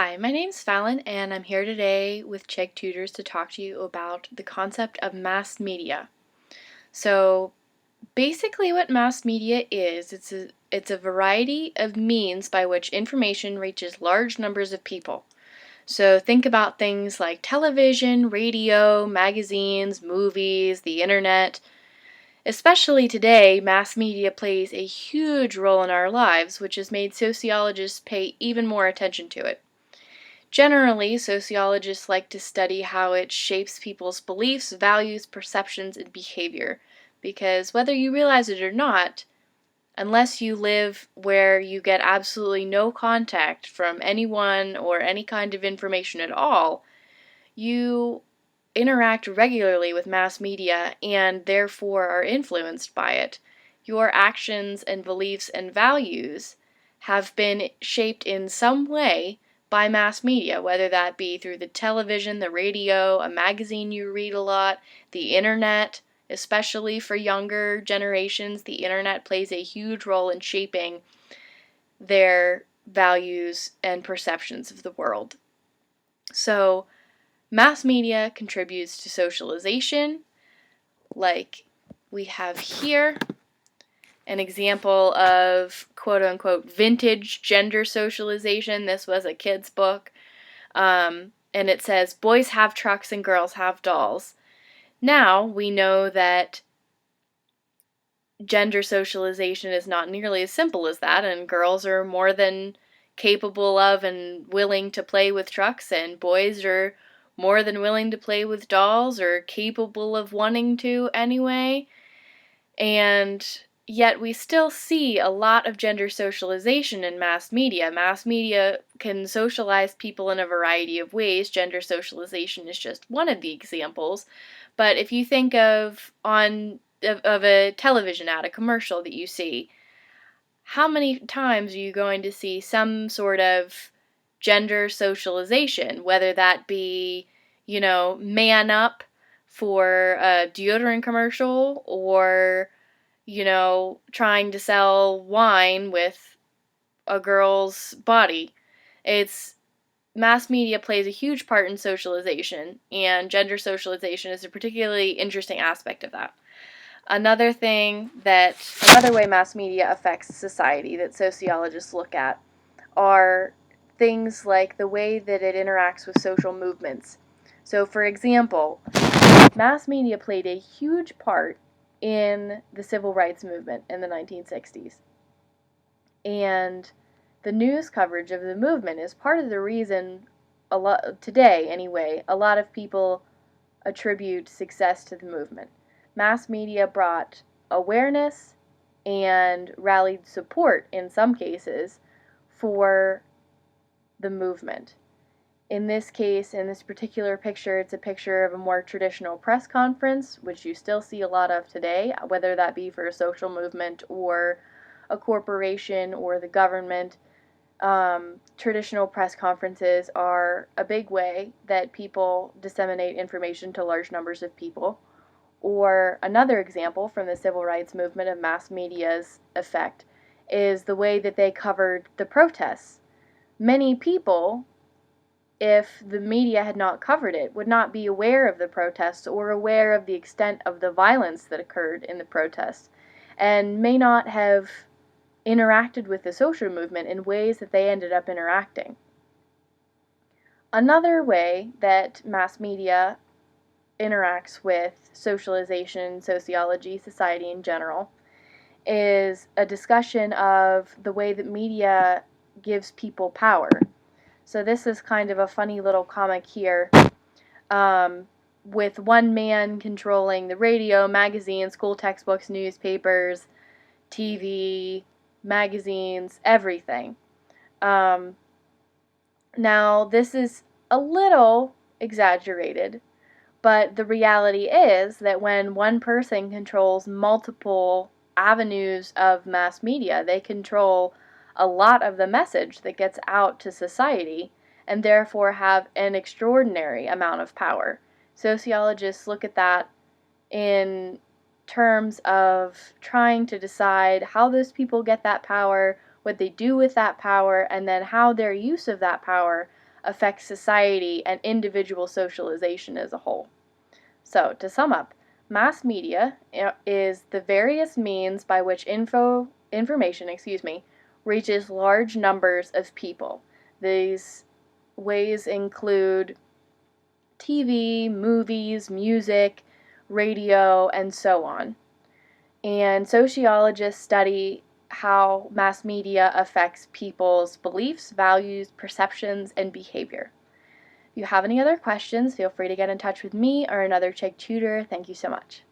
Hi, my name's Fallon, and I'm here today with Chegg Tutors to talk to you about the concept of mass media. So, basically what mass media is, it's a variety of means by which information reaches large numbers of people. So, think about things like television, radio, magazines, movies, the internet. Especially today, mass media plays a huge role in our lives, which has made sociologists pay even more attention to it. Generally, sociologists like to study how it shapes people's beliefs, values, perceptions, and behavior. Because whether you realize it or not, unless you live where you get absolutely no contact from anyone or any kind of information at all, you interact regularly with mass media and therefore are influenced by it. Your actions and beliefs and values have been shaped in some way by mass media, whether that be through the television, the radio, a magazine you read a lot, the internet. Especially for younger generations, the internet plays a huge role in shaping their values and perceptions of the world. So, mass media contributes to socialization, like we have here an example of quote unquote vintage gender socialization. This was a kid's book, and it says boys have trucks and girls have dolls. Now we know that gender socialization is not nearly as simple as that, and girls are more than capable of and willing to play with trucks, and boys are more than willing to play with dolls or capable of wanting to anyway. And yet we still see a lot of gender socialization in mass media. Mass media can socialize people in a variety of ways. Gender socialization is just one of the examples. But if you think of a television ad, a commercial that you see, how many times are you going to see some sort of gender socialization, whether that be, man up for a deodorant commercial or, trying to sell wine with a girl's body. It's Mass media plays a huge part in socialization, and gender socialization is a particularly interesting aspect of that. Another way mass media affects society that sociologists look at are things like the way that it interacts with social movements. So, for example, mass media played a huge part in the civil rights movement in the 1960s. And the news coverage of the movement is part of the reason today anyway, a lot of people attribute success to the movement. Mass media brought awareness and rallied support in some cases for the movement. In this case, in this particular picture, it's a picture of a more traditional press conference, which you still see a lot of today, whether that be for a social movement or a corporation or the government. Traditional press conferences are a big way that people disseminate information to large numbers of people. Or another example from the civil rights movement of mass media's effect is the way that they covered the protests. Many people, if the media had not covered it, would not be aware of the protests or aware of the extent of the violence that occurred in the protests, and may not have interacted with the social movement in ways that they ended up interacting. Another way that mass media interacts with socialization, sociology, society in general, is a discussion of the way that media gives people power. So this is kind of a funny little comic here, with one man controlling the radio, magazines, school textbooks, newspapers, TV, magazines, everything. Now, this is a little exaggerated, but the reality is that when one person controls multiple avenues of mass media, they control a lot of the message that gets out to society and therefore have an extraordinary amount of power. Sociologists look at that in terms of trying to decide how those people get that power, what they do with that power, and then how their use of that power affects society and individual socialization as a whole. So, to sum up, mass media is the various means by which information reaches large numbers of people. These ways include TV, movies, music, radio, and so on. And sociologists study how mass media affects people's beliefs, values, perceptions, and behavior. If you have any other questions, feel free to get in touch with me or another Chegg tutor. Thank you so much.